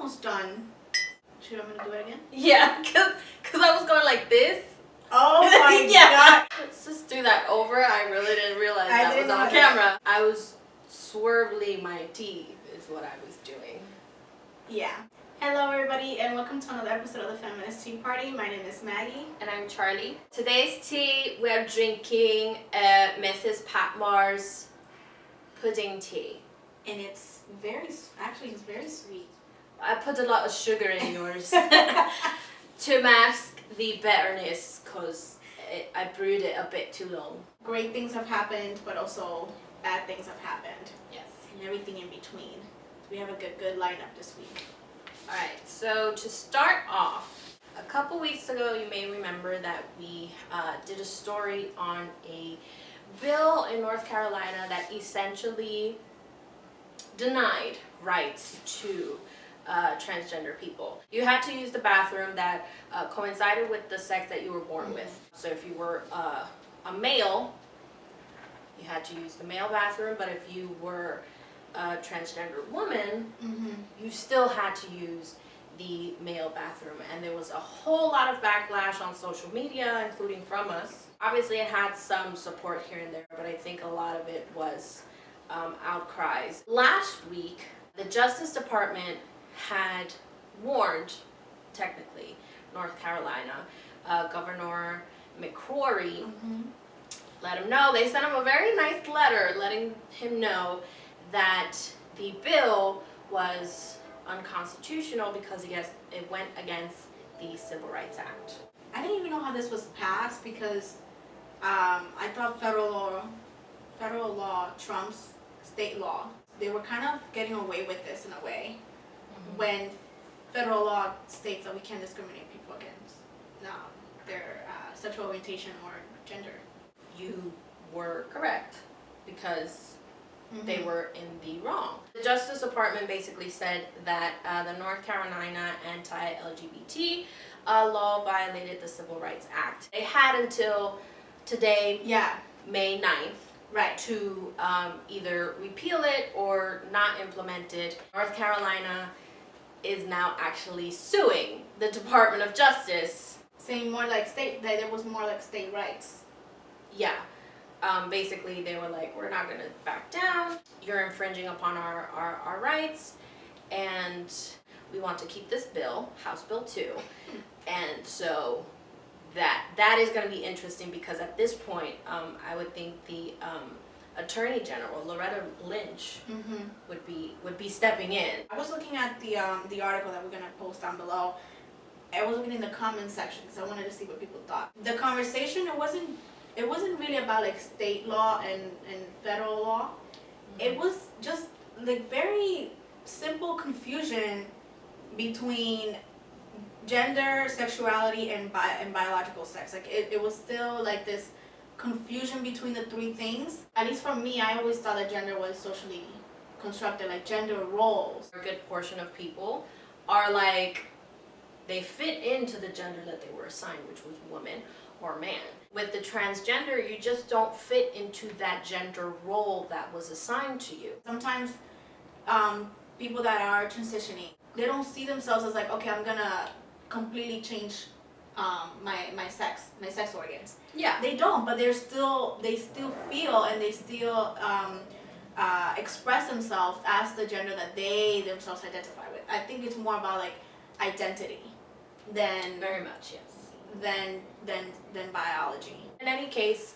almost done. Should I do it again? Yeah, cause I was going like this. Oh my god. Let's just do that over. I really didn't realize that was on know camera. I was swirling my teeth is what I was doing. Yeah. Hello everybody and welcome to another episode of the Feminist Tea Party. My name is Maggie. And I'm Charlie. Today's tea, we are drinking Mrs. Patmar's pudding tea. And it's very sweet. I put a lot of sugar in yours to mask the bitterness because I brewed it a bit too long. Great things have happened, but also bad things have happened. Yes. And everything in between. We have a good lineup this week. Alright, so to start off, a couple weeks ago you may remember that we did a story on a bill in North Carolina that essentially denied rights to transgender people. You had to use the bathroom that coincided with the sex that you were born with. So if you were a male, you had to use the male bathroom, but if you were a transgender woman, you still had to use the male bathroom. And there was a whole lot of backlash on social media, including from us. Obviously it had some support here and there, but I think a lot of it was outcries. Last week, the Justice Department had warned, technically, North Carolina, Governor McCrory, let him know. They sent him a very nice letter letting him know that the bill was unconstitutional because it went against the Civil Rights Act. I didn't even know how this was passed because I thought federal law trumps state law. They were kind of getting away with this in a way when federal law states that we can't discriminate people against their sexual orientation or gender. You were correct because they were in the wrong. The Justice Department basically said that the North Carolina anti-LGBT law violated the Civil Rights Act. They had until today, May 9th, to either repeal it or not implement it. North Carolina is now actually suing the Department of Justice. Saying more like that there was more like state rights. Yeah. Basically, they were like, we're not going to back down. You're infringing upon our rights. And we want to keep this bill, House Bill 2. And so that is going to be interesting because at this point, I would think the Attorney General, Loretta Lynch, would be stepping in. I was looking at the article that we're going to post down below. I was looking in the comments section because I wanted to see what people thought. The conversation, it wasn't really about like state law and federal law. It was just like very simple confusion between gender, sexuality, and biological sex. Like it was still like this confusion between the three things. At least for me, I always thought that gender was socially constructed, like gender roles. A good portion of people are like, they fit into the gender that they were assigned, which was woman or man. With the transgender, you just don't fit into that gender role that was assigned to you. Sometimes people that are transitioning, they don't see themselves as like, okay, I'm gonna completely change my sex organs. Yeah. They don't, but they still feel and they still express themselves as the gender that they themselves identify with. I think it's more about like identity than very much, yes. Than biology. In any case,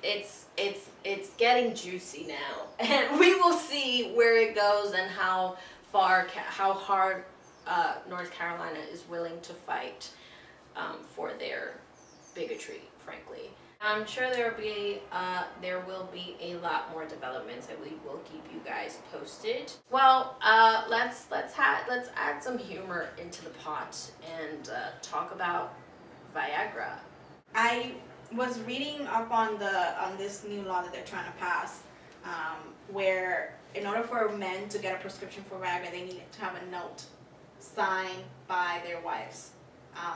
it's getting juicy now, and we will see where it goes and how hard North Carolina is willing to fight for their bigotry, frankly. I'm sure there will be a lot more developments, and we will keep you guys posted. Well, let's add some humor into the pot and talk about Viagra. I was reading up on this new law that they're trying to pass, where in order for men to get a prescription for Viagra, they need to have a note signed by their wives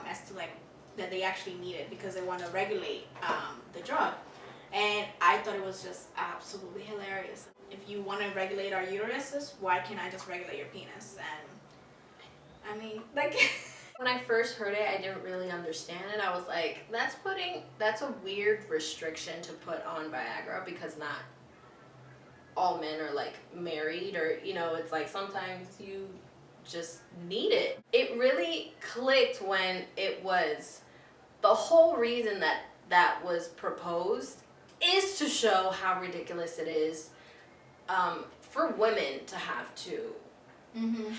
as to like that they actually need it because they want to regulate the drug. And I thought it was just absolutely hilarious. If you want to regulate our uteruses, why can't I just regulate your penis? And I mean, like. When I first heard it, I didn't really understand it. I was like, that's a weird restriction to put on Viagra, because not all men are like married, or it's like sometimes you just need it. It really clicked when it was the whole reason that was proposed is to show how ridiculous it is for women to have to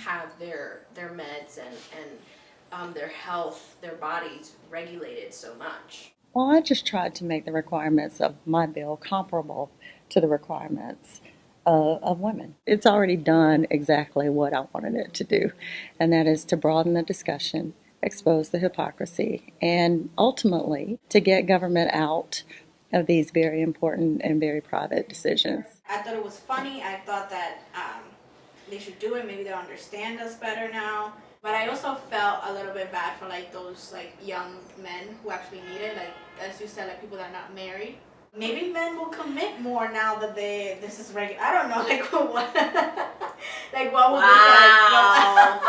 have their meds and their health, their bodies regulated so much. Well, I just tried to make the requirements of my bill comparable to the requirements of women. It's already done exactly what I wanted it to do, and that is to broaden the discussion, expose the hypocrisy, and ultimately to get government out of these very important and very private decisions. I thought it was funny. I thought that they should do it. Maybe they'll understand us better now. But I also felt a little bit bad for like those like young men who actually need it. Like, as you said, like people that are not married. Maybe men will commit more now that this is regular. I don't know, like what like what would wow.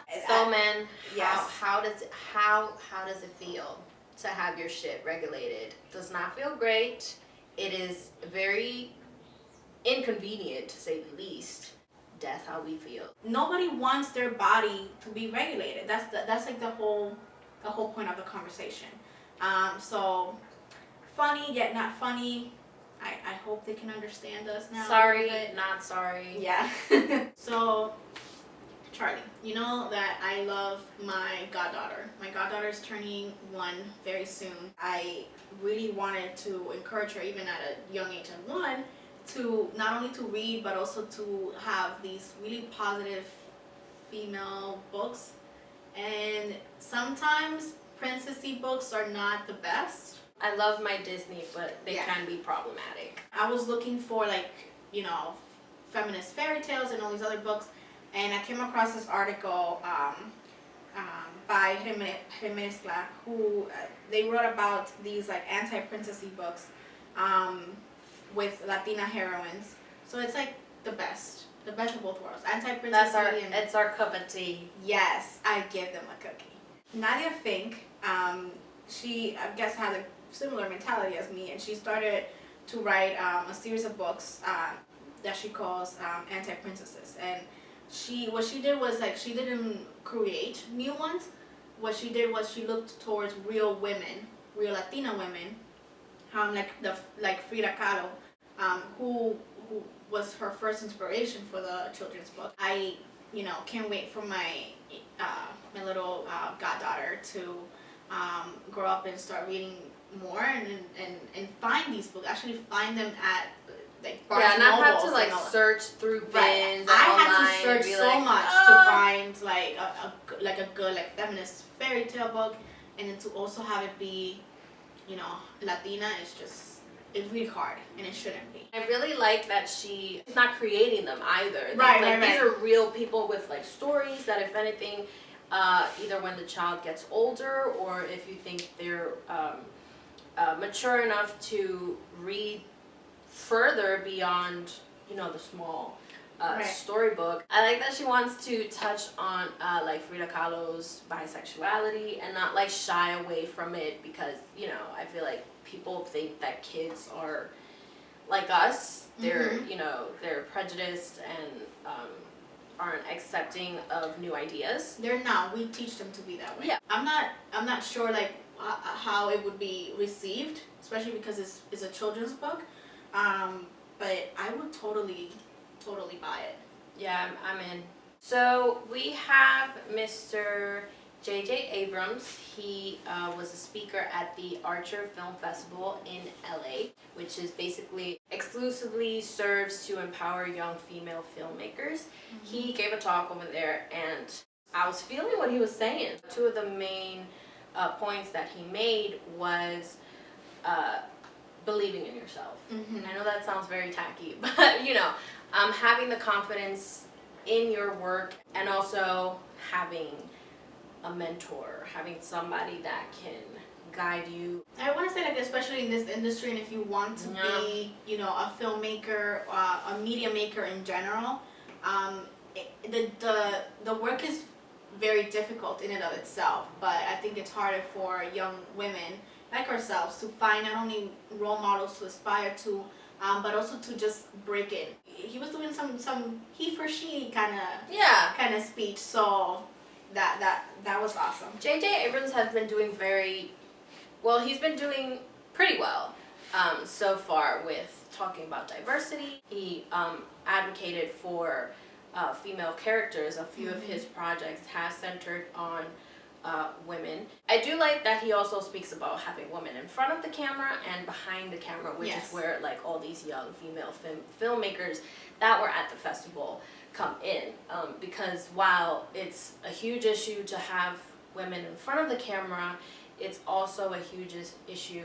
this like So men, yes. how does it feel to have your shit regulated? Does not feel great. It is very inconvenient, to say the least. That's how we feel. Nobody wants their body to be regulated. That's like the whole point of the conversation. So funny yet not funny. I hope they can understand us now. Sorry, not sorry. Yeah. So Charlie, you know that I love my goddaughter. My goddaughter is turning 1 very soon. I really wanted to encourage her, even at a young age of 1, to not only to read but also to have these really positive female books. And sometimes princessy books are not the best. I love my Disney, but they can be problematic. I was looking for like, feminist fairy tales and all these other books, and I came across this article by Feminist who they wrote about these like anti-princessy books with Latina heroines. So it's like the best of both worlds. Anti-princessy. It's our cup of tea. Yes, I give them a cookie. Nadia Fink, she I guess had a similar mentality as me, and she started to write a series of books that she calls Anti-Princesses. And what she did was like she didn't create new ones. What she did was she looked towards real women, real Latina women, like Frida Kahlo, who was her first inspiration for the children's book. I can't wait for my little goddaughter to grow up and start reading more and find these books. Actually, find them at like Barnes and not have Nobles to like search through bins. I had to search so much to find like a good like feminist fairy tale book, and then to also have it be, Latina. It's really hard, and it shouldn't be. I really like that she's not creating them either. Right. These are real people with like stories that, if anything, either when the child gets older or if you think they're mature enough to read further beyond, the small storybook. I like that she wants to touch on like Frida Kahlo's bisexuality and not like shy away from it, because I feel like people think that kids are like us. They're they're prejudiced and aren't accepting of new ideas. They're not. We teach them to be that way. Yeah. I'm not sure like how it would be received, especially because it's a children's book. But I would totally buy it. Yeah, I'm in. So we have Mr. JJ Abrams. He was a speaker at the Archer Film Festival in LA, which is basically exclusively serves to empower young female filmmakers. He gave a talk over there, and I was feeling what he was saying. Two of the main points that he made was believing in yourself. I know that sounds very tacky, but having the confidence in your work, and also having a mentor, having somebody that can guide you. I want to say, like, especially in this industry, and if you want to be, a filmmaker, a media maker in general, the work is very difficult in and of itself. But I think it's harder for young women like ourselves to find not only role models to aspire to, but also to just break in. He was doing some he for she kind of speech, so that was awesome. JJ Abrams has been doing he's been doing pretty well so far with talking about diversity. He advocated for female characters. A few of his projects have centered on women. I do like that he also speaks about having women in front of the camera and behind the camera, which is where like all these young female filmmakers that were at the festival come in, because while it's a huge issue to have women in front of the camera, it's also a huge issue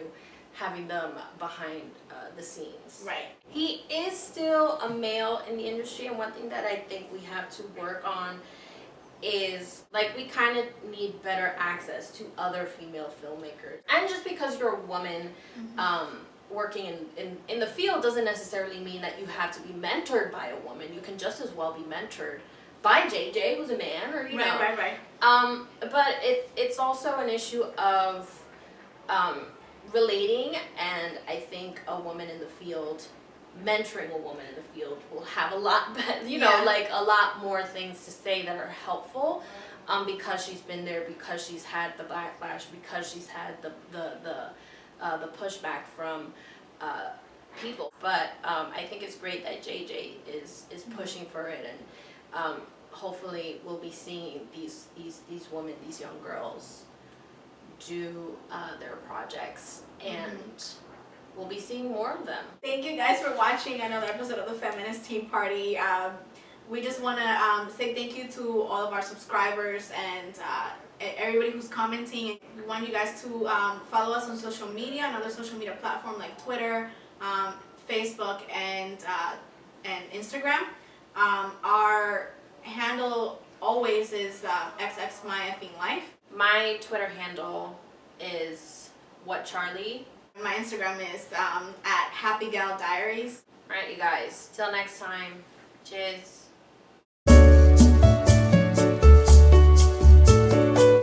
having them behind the scenes. Right. He is still a male in the industry, and one thing that I think we have to work on is like we kind of need better access to other female filmmakers. And just because you're a woman working in the field doesn't necessarily mean that you have to be mentored by a woman. You can just as well be mentored by JJ, who's a man, or you know. Right. But it's also an issue of relating, and I think a woman in the field, mentoring a woman in the field will have a lot like a lot more things to say that are helpful, because she's been there, because she's had the backlash, because she's had the pushback from people. But I think it's great that JJ is pushing for it, and hopefully we'll be seeing these women, these young girls do their projects, and we'll be seeing more of them. Thank you guys for watching another episode of the Feminist Tea Party. We just want to say thank you to all of our subscribers and everybody who's commenting. We want you guys to follow us on social media, another social media platform like Twitter, Facebook, and Instagram. Our handle always is xxmyeffinglife. My Twitter handle is whatcharlie. My Instagram is at happygaldiaries. Alright, you guys, till next time, cheers.